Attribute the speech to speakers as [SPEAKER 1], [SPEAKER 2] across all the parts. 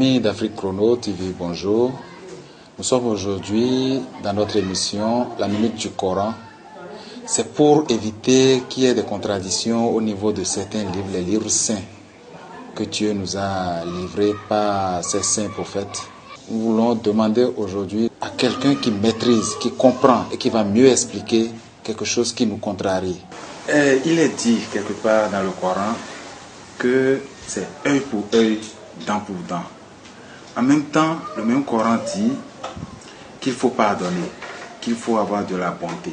[SPEAKER 1] Amis d'Afrique Chrono TV, bonjour. Nous sommes aujourd'hui dans notre émission La Minute du Coran. C'est pour éviter qu'il y ait des contradictions au niveau de certains livres, les livres saints que Dieu nous a livrés par ses saints prophètes. Nous voulons demander aujourd'hui à quelqu'un qui maîtrise, qui comprend et qui va mieux expliquer quelque chose qui nous contrarie. Il est dit quelque part dans le Coran que c'est œil pour œil, dent pour dent. En même temps, le même Coran dit qu'il faut pardonner, qu'il faut avoir de la bonté.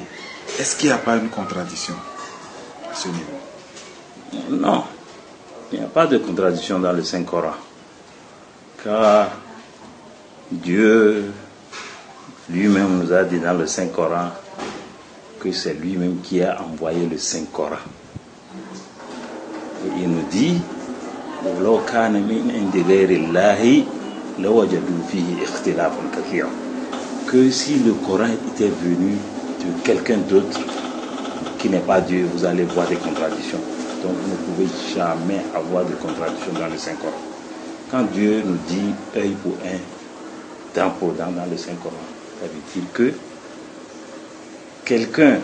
[SPEAKER 1] Est-ce qu'il n'y a pas une contradiction à ce niveau?
[SPEAKER 2] Non, il n'y a pas de contradiction dans le Saint-Coran. Car Dieu lui-même nous a dit dans le Saint-Coran que c'est lui-même qui a envoyé le Saint-Coran. Et il nous dit que si le Coran était venu de quelqu'un d'autre qui n'est pas Dieu, vous allez voir des contradictions. Donc vous ne pouvez jamais avoir de contradictions dans le Saint-Coran. Quand Dieu nous dit œil pour œil, dent pour dent dans le Saint-Coran, ça veut dire que quelqu'un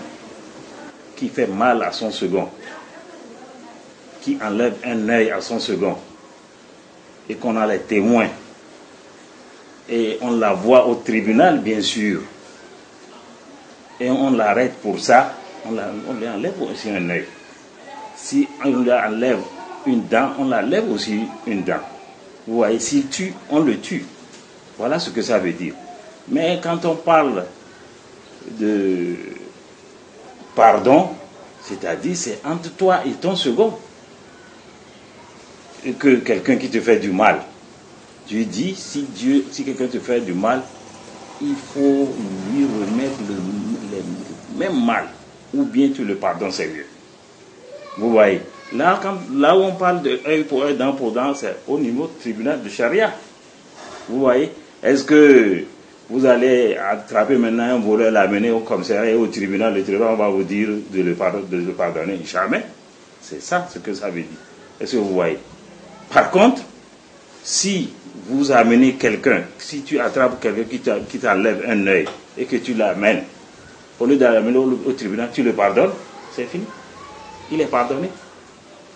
[SPEAKER 2] qui fait mal à son second, qui enlève un œil à son second, et qu'on a les témoins, et on la voit au tribunal, bien sûr, et on l'arrête pour ça, on lui enlève aussi un œil. Si on lui enlève une dent, on l'enlève aussi une dent. Vous voyez, s'il tue, on le tue. Voilà ce que ça veut dire. Mais quand on parle de pardon, c'est-à-dire c'est entre toi et ton second. Et que quelqu'un qui te fait du mal, Dieu dit, si quelqu'un te fait du mal, il faut lui remettre le même mal, ou bien tu le pardonnes, c'est mieux. Vous voyez, là où on parle de œil pour œil, dent pour dent, c'est au niveau du tribunal de charia. Vous voyez, est-ce que vous allez attraper maintenant un voleur, l'amener au commissariat et au tribunal, le tribunal va vous dire de le pardonner? Jamais. C'est ça ce que ça veut dire. Est-ce que vous voyez? Par contre, si vous amenez quelqu'un, si tu attrapes quelqu'un qui t'enlève un œil et que tu l'amènes, au lieu de l'amener au tribunal, tu le pardonnes, c'est fini. Il est pardonné.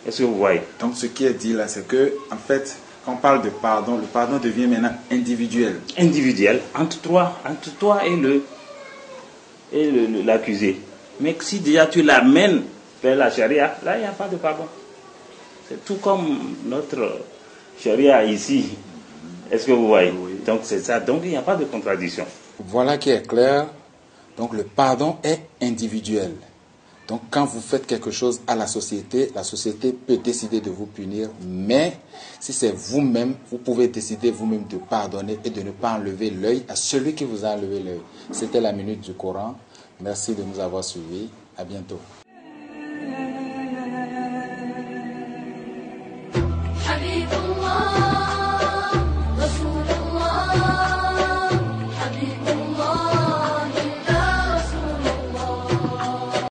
[SPEAKER 2] Est-ce que vous voyez? Donc
[SPEAKER 1] ce qui est dit là, c'est que, en fait, quand on parle de pardon, le pardon devient maintenant individuel.
[SPEAKER 2] Individuel, entre toi et l'accusé. Mais si déjà tu l'amènes vers la charia, là, il n'y a pas de pardon. C'est tout comme notre charia ici. Est-ce que vous voyez? Oui. Donc c'est ça. Donc il n'y a pas de contradiction.
[SPEAKER 1] Voilà qui est clair. Donc le pardon est individuel. Donc quand vous faites quelque chose à la société peut décider de vous punir. Mais si c'est vous-même, vous pouvez décider vous-même de pardonner et de ne pas enlever l'œil à celui qui vous a enlevé l'œil. C'était la Minute du Coran. Merci de nous avoir suivis. À bientôt.